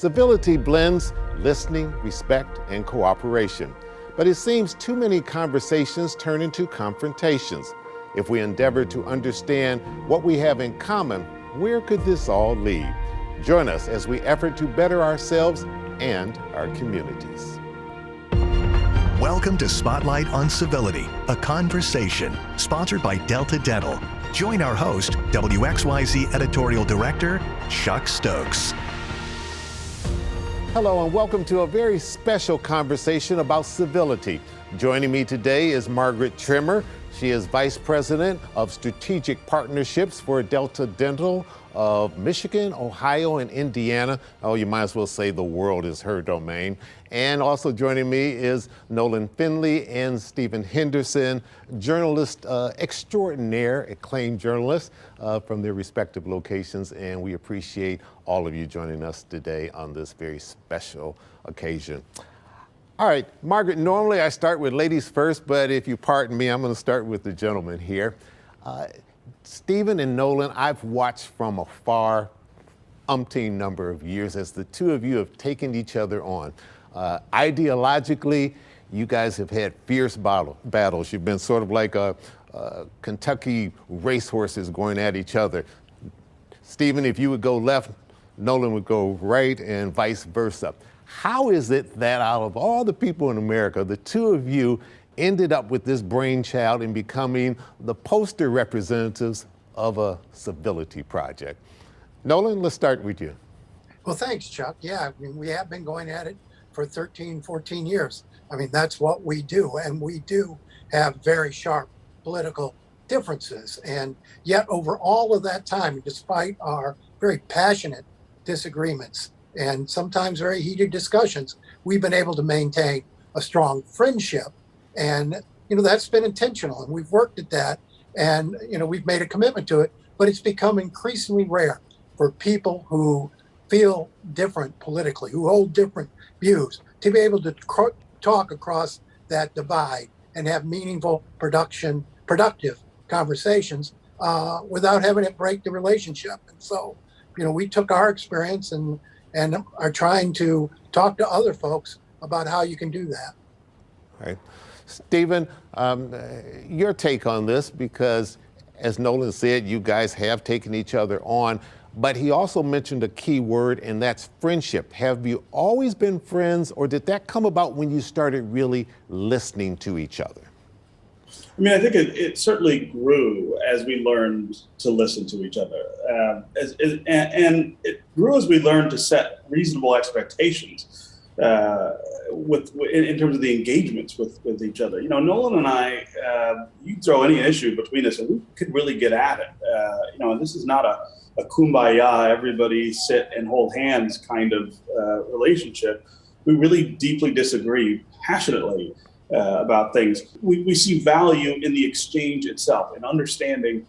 Civility blends listening, respect, and cooperation. But it seems too many conversations turn into confrontations. If we endeavor to understand what we have in common, where could this all lead? Join us as we effort to better ourselves and our communities. Welcome to Spotlight on Civility, a conversation sponsored by Delta Dental. Join our host, WXYZ Editorial Director, Chuck Stokes. Hello and welcome to a very special conversation about civility. Joining me today is Margaret Trimmer. She is Vice President of Strategic Partnerships for Delta Dental of Michigan, Ohio, and Indiana. Oh, you might as well say the world is her domain. And also joining me is Nolan Finley and Stephen Henderson, journalist extraordinaire, acclaimed journalists from their respective locations. And we appreciate all of you joining us today on this very special occasion. All right, Margaret, normally I start with ladies first, but if you pardon me, I'm going to start with the gentleman here. Stephen and Nolan, I've watched from afar umpteen number of years as the two of you have taken each other on. Ideologically, you guys have had fierce battles. You've been sort of like Kentucky racehorses going at each other. Stephen, if you would go left, Nolan would go right, and vice versa. How is it that out of all the people in America, the two of you ended up with this brainchild in becoming the poster representatives of a civility project? Nolan, let's start with you. Well, thanks, Chuck. Yeah, I mean, we have been going at it for 13, 14 years. I mean, that's what we do. And we do have very sharp political differences. And yet over all of that time, despite our very passionate disagreements and sometimes very heated discussions, we've been able to maintain a strong friendship. And, that's been intentional, and we've worked at that, and, we've made a commitment to it, but it's become increasingly rare for people who feel different politically, who hold different views, to be able to talk across that divide and have meaningful, productive conversations without having it break the relationship. And so, we took our experience and are trying to talk to other folks about how you can do that. All right. Stephen, your take on this, because as Nolan said, you guys have taken each other on, but he also mentioned a key word, and that's friendship. Have you always been friends, or did that come about when you started really listening to each other? I mean, I think it certainly grew as we learned to listen to each other. And it grew as we learned to set reasonable expectations in terms of the engagements with each other. Nolan and I, you throw any issue between us and we could really get at it. And this is not a kumbaya, everybody sit and hold hands kind of relationship. We really deeply disagree passionately about things. We see value in the exchange itself, in understanding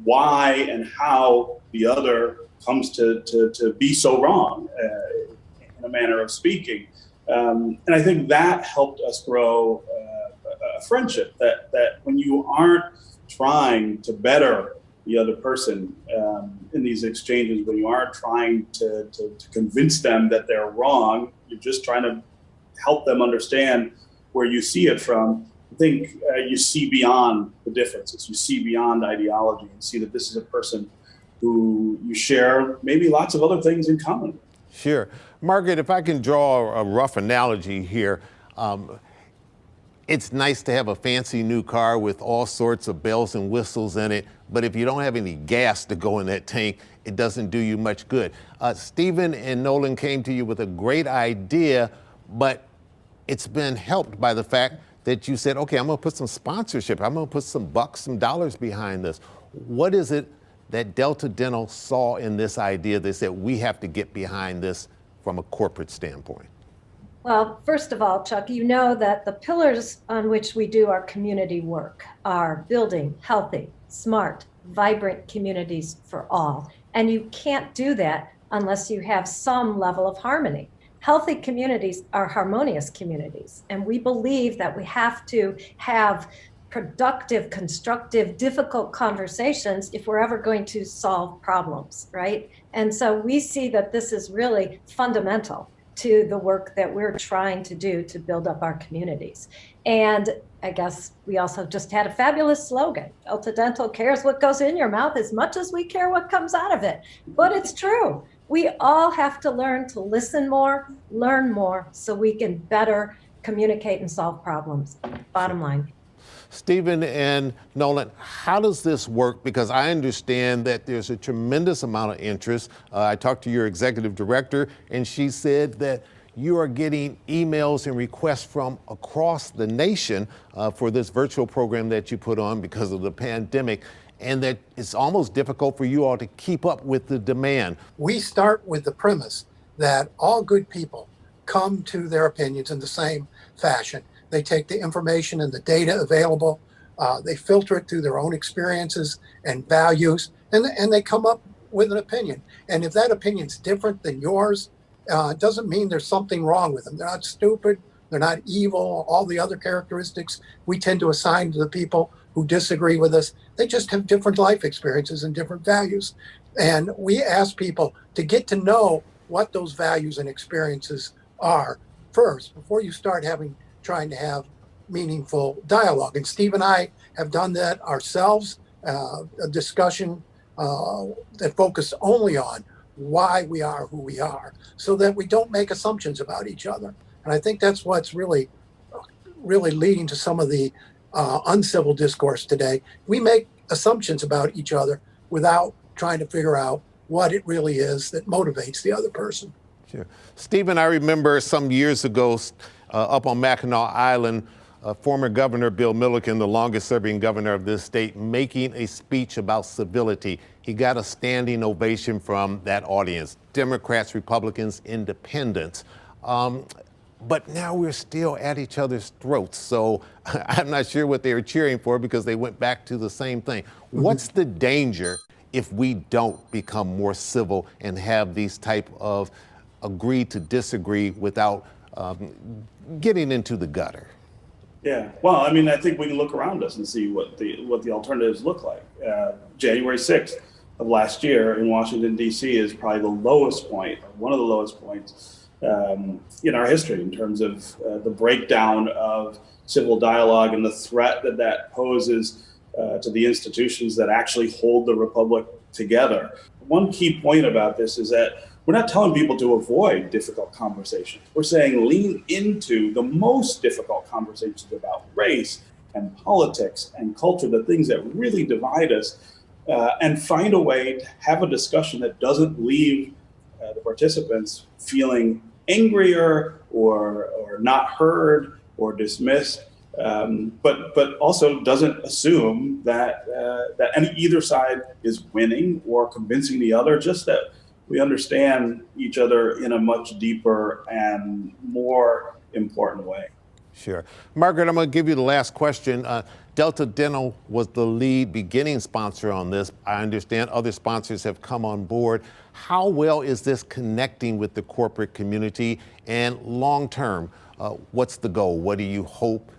why and how the other comes to be so wrong, in a manner of speaking. And I think that helped us grow a friendship, that when you aren't trying to better the other person in these exchanges, when you aren't trying to convince them that they're wrong, you're just trying to help them understand where you see it from. I think you see beyond the differences, you see beyond ideology, and see that this is a person who you share maybe lots of other things in common with. Sure. Margaret, if I can draw a rough analogy here, it's nice to have a fancy new car with all sorts of bells and whistles in it, but if you don't have any gas to go in that tank, it doesn't do you much good. Stephen and Nolan came to you with a great idea, but it's been helped by the fact that you said, okay, I'm gonna put some sponsorship, I'm gonna put some bucks, some dollars behind this. What is it that Delta Dental saw in this idea that said we have to get behind this from a corporate standpoint? Well, first of all, Chuck, you know that the pillars on which we do our community work are building healthy, smart, vibrant communities for all. And you can't do that unless you have some level of harmony. Healthy communities are harmonious communities. And we believe that we have to have productive, constructive, difficult conversations if we're ever going to solve problems, right? And so we see that this is really fundamental to the work that we're trying to do to build up our communities. And I guess we also just had a fabulous slogan. Delta Dental cares what goes in your mouth as much as we care what comes out of it. But it's true. We all have to learn to listen more, learn more, so we can better communicate and solve problems. Bottom line. Stephen and Nolan, how does this work? Because I understand that there's a tremendous amount of interest. I talked to your executive director, and she said that you are getting emails and requests from across the nation for this virtual program that you put on because of the pandemic, and that it's almost difficult for you all to keep up with the demand. We start with the premise that all good people come to their opinions in the same fashion. They take the information and the data available, they filter it through their own experiences and values, and they come up with an opinion. And if that opinion's different than yours, it doesn't mean there's something wrong with them. They're not stupid, they're not evil, all the other characteristics we tend to assign to the people who disagree with us. They just have different life experiences and different values. And we ask people to get to know what those values and experiences are first, before you start trying to have meaningful dialogue. And Steve and I have done that ourselves, a discussion that focused only on why we are who we are, so that we don't make assumptions about each other. And I think that's what's really leading to some of the uncivil discourse today. We make assumptions about each other without trying to figure out what it really is that motivates the other person. Sure. Stephen, I remember some years ago up on Mackinac Island, former Governor Bill Milliken, the longest serving governor of this state, making a speech about civility. He got a standing ovation from that audience, Democrats, Republicans, independents. But now we're still at each other's throats. So I'm not sure what they were cheering for, because they went back to the same thing. What's the danger if we don't become more civil and have these type of agree to disagree without getting into the gutter? Yeah, well, I mean, I think we can look around us and see what the alternatives look like. January 6th of last year in Washington, D.C. is probably the lowest point, or one of the lowest points in our history in terms of the breakdown of civil dialogue and the threat that poses to the institutions that actually hold the republic together. One key point about this is that we're not telling people to avoid difficult conversations. We're saying lean into the most difficult conversations about race and politics and culture, the things that really divide us, and find a way to have a discussion that doesn't leave the participants feeling angrier or not heard or dismissed, but also doesn't assume that either side is winning or convincing the other, just that we understand each other in a much deeper and more important way. Sure. Margaret, I'm going to give you the last question. Delta Dental was the lead beginning sponsor on this. I understand other sponsors have come on board. How well is this connecting with the corporate community? And long term, what's the goal? What do you hope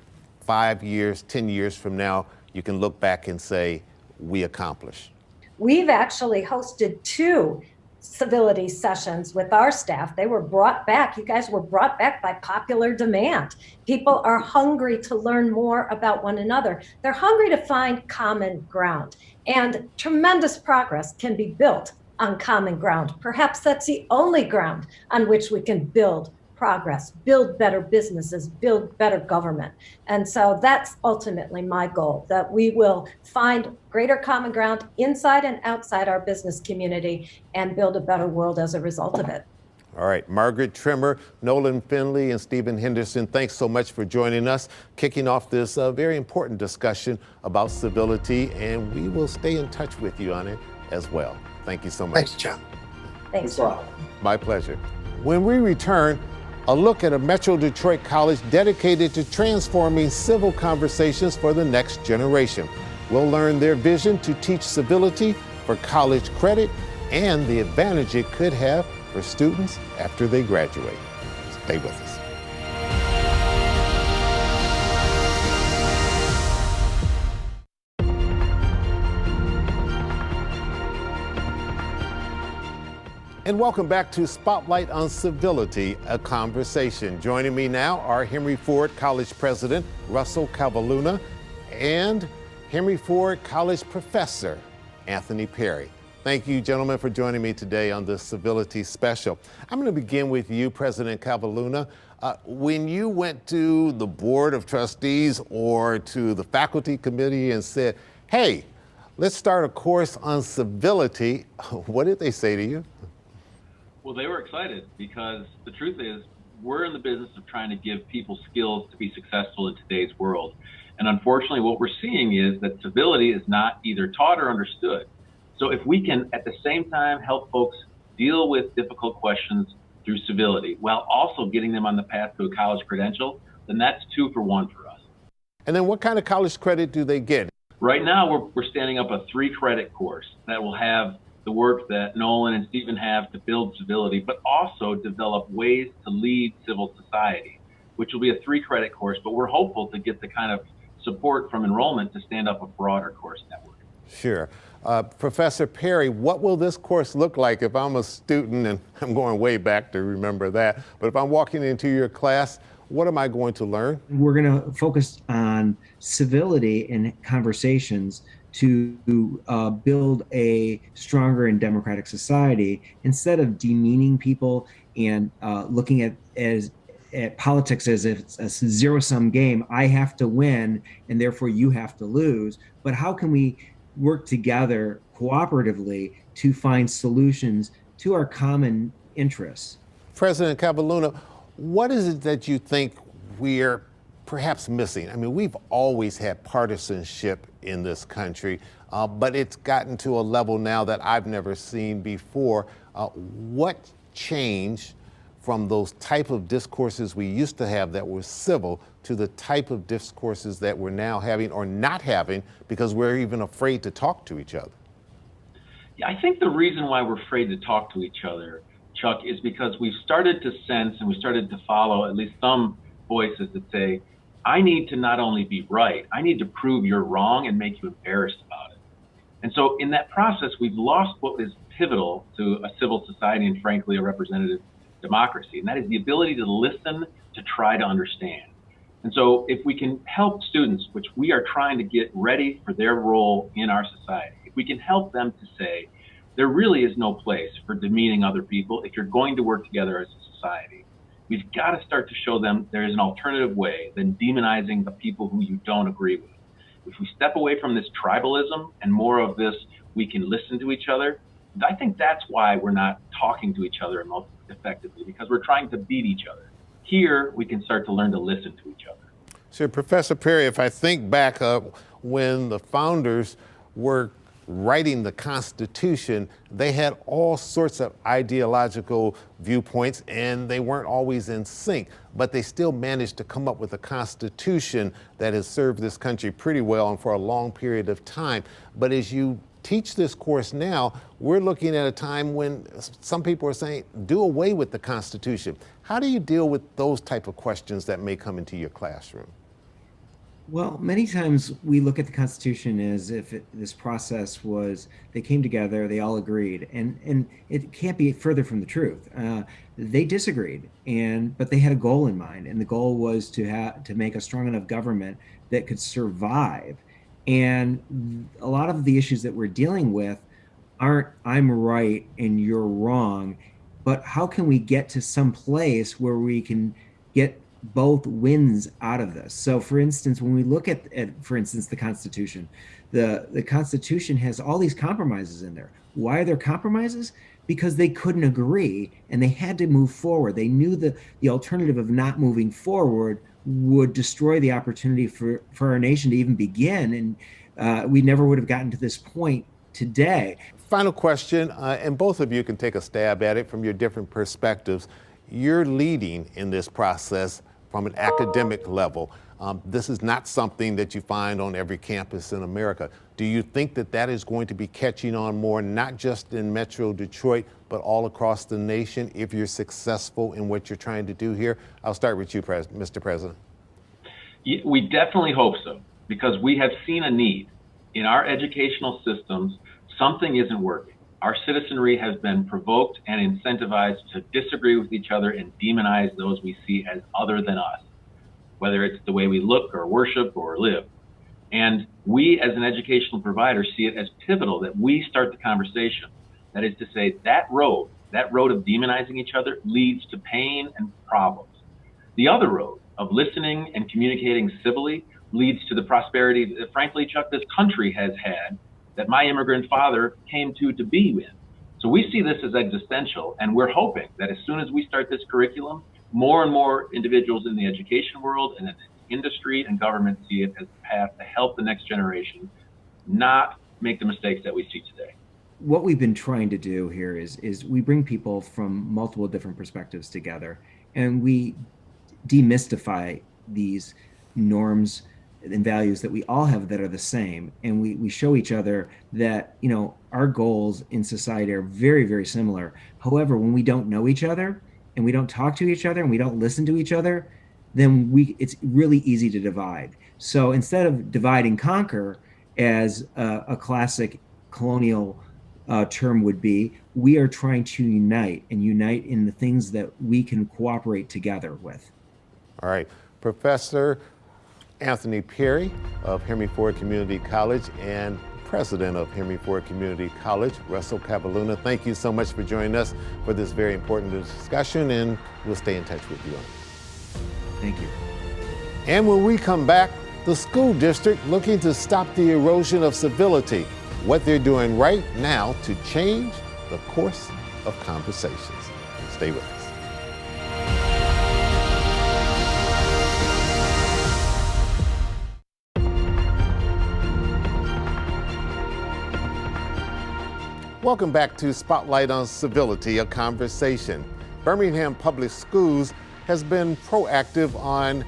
5 years, 10 years from now, you can look back and say, we accomplished? We've actually hosted 2 civility sessions with our staff. They were brought back. You guys were brought back by popular demand. People are hungry to learn more about one another. They're hungry to find common ground, and tremendous progress can be built on common ground. Perhaps that's the only ground on which we can build progress, build better businesses, build better government. And so that's ultimately my goal, that we will find greater common ground inside and outside our business community and build a better world as a result of it. All right, Margaret Trimmer, Nolan Finley, and Stephen Henderson, thanks so much for joining us, kicking off this very important discussion about civility, and we will stay in touch with you on it as well. Thank you so much. Thanks, John. Thanks. My pleasure. When we return, a look at a Metro Detroit college dedicated to transforming civil conversations for the next generation. We'll learn their vision to teach civility for college credit and the advantage it could have for students after they graduate. Stay with us. And welcome back to Spotlight on Civility, a conversation. Joining me now are Henry Ford College President Russell Cavalluna and Henry Ford College Professor Anthony Perry. Thank you, gentlemen, for joining me today on the Civility Special. I'm going to begin with you, President Cavalluna. When you went to the Board of Trustees or to the faculty committee and said, hey, let's start a course on civility, what did they say to you? Well, they were excited because the truth is we're in the business of trying to give people skills to be successful in today's world. And unfortunately, what we're seeing is that civility is not either taught or understood. So if we can, at the same time, help folks deal with difficult questions through civility while also getting them on the path to a college credential, then that's 2 for 1 for us. And then what kind of college credit do they get? Right now, we're standing up a 3-credit course that will have the work that Nolan and Stephen have to build civility, but also develop ways to lead civil society, which will be a 3-credit course, but we're hopeful to get the kind of support from enrollment to stand up a broader course network. Sure. Professor Perry, what will this course look like if I'm a student, and I'm going way back to remember that, but if I'm walking into your class, what am I going to learn? We're going to focus on civility in conversations to build a stronger and democratic society instead of demeaning people and looking at politics as if it's a zero-sum game. I have to win and therefore you have to lose. But how can we work together cooperatively to find solutions to our common interests? President Cavalluna, what is it that you think we're perhaps missing? I mean, we've always had partisanship in this country, but it's gotten to a level now that I've never seen before. What changed from those type of discourses we used to have that were civil to the type of discourses that we're now having or not having because we're even afraid to talk to each other? Yeah, I think the reason why we're afraid to talk to each other, Chuck, is because we've started to sense and we started to follow at least some voices that say, I need to not only be right, I need to prove you're wrong and make you embarrassed about it. And so in that process, we've lost what is pivotal to a civil society and frankly, a representative democracy. And that is the ability to listen, to try to understand. And so if we can help students, which we are trying to get ready for their role in our society, if we can help them to say, there really is no place for demeaning other people if you're going to work together as a society. We've got to start to show them there is an alternative way than demonizing the people who you don't agree with. If we step away from this tribalism and more of this, we can listen to each other, I think that's why we're not talking to each other most effectively, because we're trying to beat each other. Here, we can start to learn to listen to each other. So, Professor Perry, if I think back when the founders were writing the Constitution, they had all sorts of ideological viewpoints and they weren't always in sync, but they still managed to come up with a Constitution that has served this country pretty well and for a long period of time. But as you teach this course now, we're looking at a time when some people are saying, do away with the Constitution. How do you deal with those type of questions that may come into your classroom? Well, many times we look at the Constitution as if this process was, they came together, they all agreed, and it can't be further from the truth. They disagreed, but they had a goal in mind, and the goal was to make a strong enough government that could survive. And a lot of the issues that we're dealing with aren't I'm right and you're wrong, but how can we get to some place where we can get both wins out of this? So for instance, when we look at for instance, the Constitution, the Constitution has all these compromises in there. Why are there compromises? Because they couldn't agree and they had to move forward. They knew the alternative of not moving forward would destroy the opportunity for our nation to even begin. And we never would have gotten to this point today. Final question, and both of you can take a stab at it from your different perspectives. You're leading in this process from an academic level. This is not something that you find on every campus in America. Do you think that that is going to be catching on more, not just in Metro Detroit, but all across the nation if you're successful in what you're trying to do here? I'll start with you, Mr. President. We definitely hope so, because we have seen a need in our educational systems. Something isn't working. our citizenry has been provoked and incentivized to disagree with each other and demonize those we see as other than us, whether it's the way we look or worship or live. And we as an educational provider see it as pivotal that we start the conversation. That is to say, that road of demonizing each other leads to pain and problems. The other road of listening and communicating civilly leads to the prosperity that, frankly, Chuck, this country has had, that my immigrant father came to be in. So we see this as existential, and we're hoping that as soon as we start this curriculum, more and more individuals in the education world and in industry and government see it as a path to help the next generation not make the mistakes that we see today. What we've been trying to do here is we bring people from multiple different perspectives together, and we demystify these norms and values that we all have that are the same, and we show each other that, you know, our goals in society are very, very similar. However, when we don't know each other and we don't talk to each other and we don't listen to each other, then it's really easy to divide. So instead of divide and conquer, as a classic colonial term would be, we are trying to unite in the things that we can cooperate together with. All right, Professor Anthony Perry of Henry Ford Community College and President of Henry Ford Community College, Russell Cavalluna, thank you so much for joining us for this very important discussion, and we'll stay in touch with you on it. Thank you. And when we come back, the school district looking to stop the erosion of civility, what they're doing right now to change the course of conversations. Stay with us. Welcome back to Spotlight on Civility, a conversation. Birmingham Public Schools has been proactive on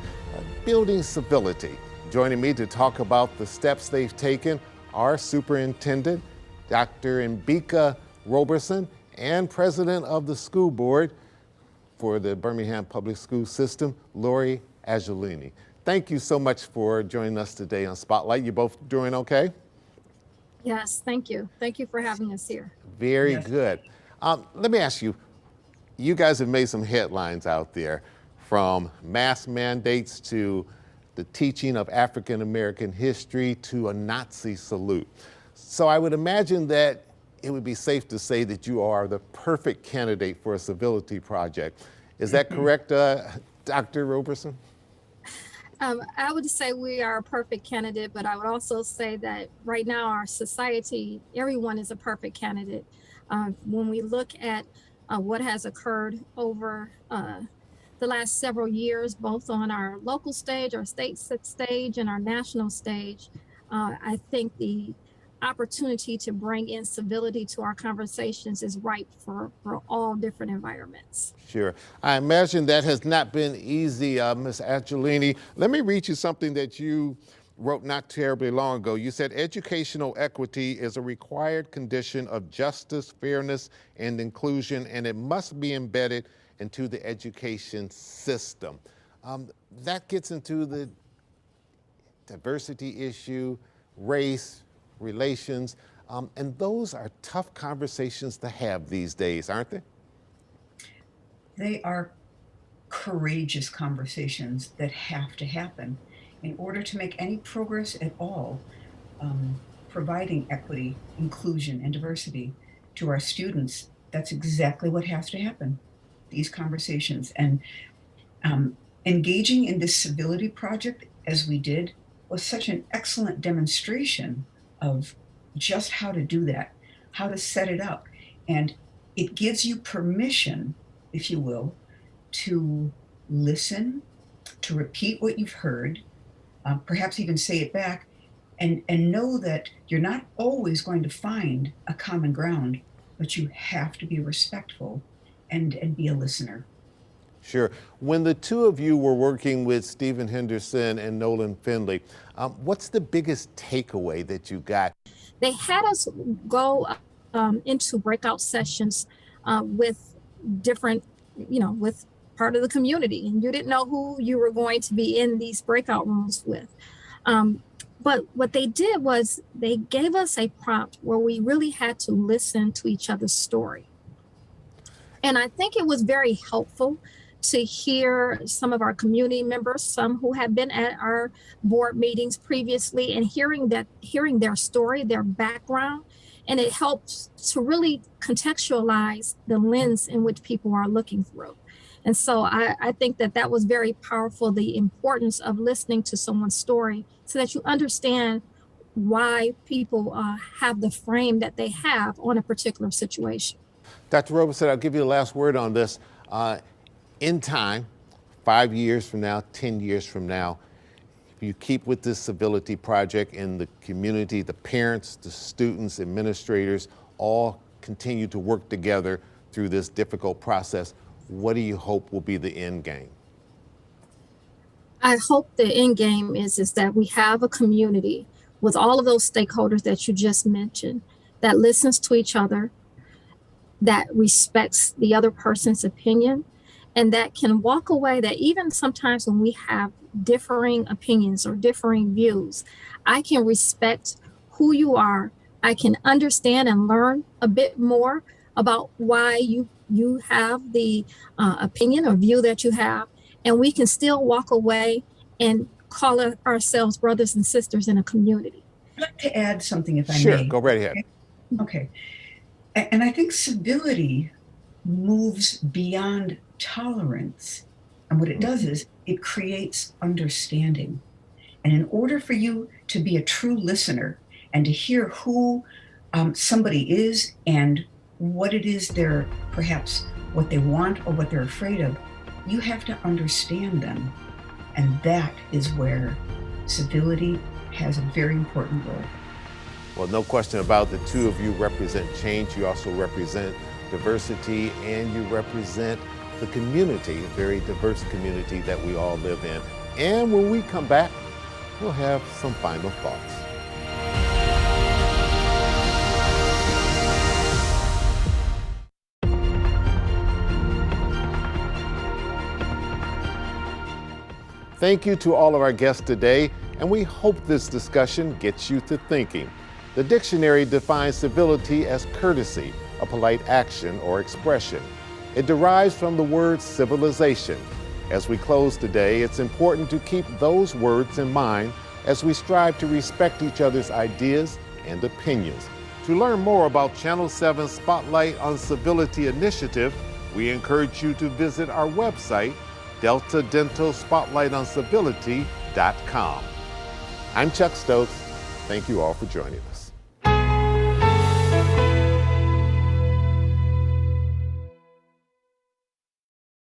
building civility. Joining me to talk about the steps they've taken are Superintendent Dr. Mbika Roberson and President of the School Board for the Birmingham Public School System, Lori Angelini. Thank you so much for joining us today on Spotlight. You both doing okay? Yes, thank you. Thank you for having us here. Very good. Let me ask you, you guys have made some headlines out there, from mask mandates to the teaching of African American history to a Nazi salute. So I would imagine that it would be safe to say that you are the perfect candidate for a civility project. Is that correct, Dr. Roberson? I would say we are a perfect candidate, but I would also say that right now our society, everyone is a perfect candidate. When we look at what has occurred over the last several years, both on our local stage, our state stage, and our national stage, I think the opportunity to bring in civility to our conversations is ripe for all different environments. Sure. I imagine that has not been easy, Ms. Angelini. Let me read you something that you wrote not terribly long ago. You said educational equity is a required condition of justice, fairness, and inclusion, and it must be embedded into the education system. That gets into the diversity issue, race, relations, and those are tough conversations to have these days, aren't they? They are courageous conversations that have to happen in order to make any progress at all. Providing equity, inclusion, and diversity to our students, that's exactly what has to happen, these conversations. And engaging in this civility project, as we did, was such an excellent demonstration of just how to do that, how to set it up. And it gives you permission, if you will, to listen, to repeat what you've heard, perhaps even say it back, and know that you're not always going to find a common ground, but you have to be respectful and be a listener. Sure. When the two of you were working with Stephen Henderson and Nolan Finley, what's the biggest takeaway that you got? They had us go into breakout sessions with different, with part of the community, and you didn't know who you were going to be in these breakout rooms with. But what they did was they gave us a prompt where we really had to listen to each other's story. And I think it was very helpful to hear some of our community members, some who have been at our board meetings previously, and hearing their story, their background. And it helps to really contextualize the lens in which people are looking through. And so I think that was very powerful, the importance of listening to someone's story so that you understand why people have the frame that they have on a particular situation. Dr. Robeson, I'll give you the last word on this. In time, 5 years from now, 10 years from now, if you keep with this civility project in the community, the parents, the students, administrators, all continue to work together through this difficult process, what do you hope will be the end game? I hope the end game is that we have a community with all of those stakeholders that you just mentioned, that listens to each other, that respects the other person's opinion, and that can walk away, that even sometimes when we have differing opinions or differing views, I can respect who you are. I can understand and learn a bit more about why you have the opinion or view that you have, and we can still walk away and call ourselves brothers and sisters in a community. I'd like to add something, if I may. Sure, go right ahead. Okay. And I think civility moves beyond tolerance. And what it does is it creates understanding. And in order for you to be a true listener and to hear who somebody is and what it is they're perhaps what they want or what they're afraid of, you have to understand them. And that is where civility has a very important role. Well, no question about the two of you represent change. You also represent diversity, and you represent the community, a very diverse community that we all live in. And when we come back, we'll have some final thoughts. Thank you to all of our guests today, and we hope this discussion gets you to thinking. The dictionary defines civility as courtesy, a polite action or expression. It derives from the word civilization. As we close today, it's important to keep those words in mind as we strive to respect each other's ideas and opinions. To learn more about Channel 7's Spotlight on Civility initiative, we encourage you to visit our website, deltadentalspotlightoncivility.com. I'm Chuck Stokes. Thank you all for joining us.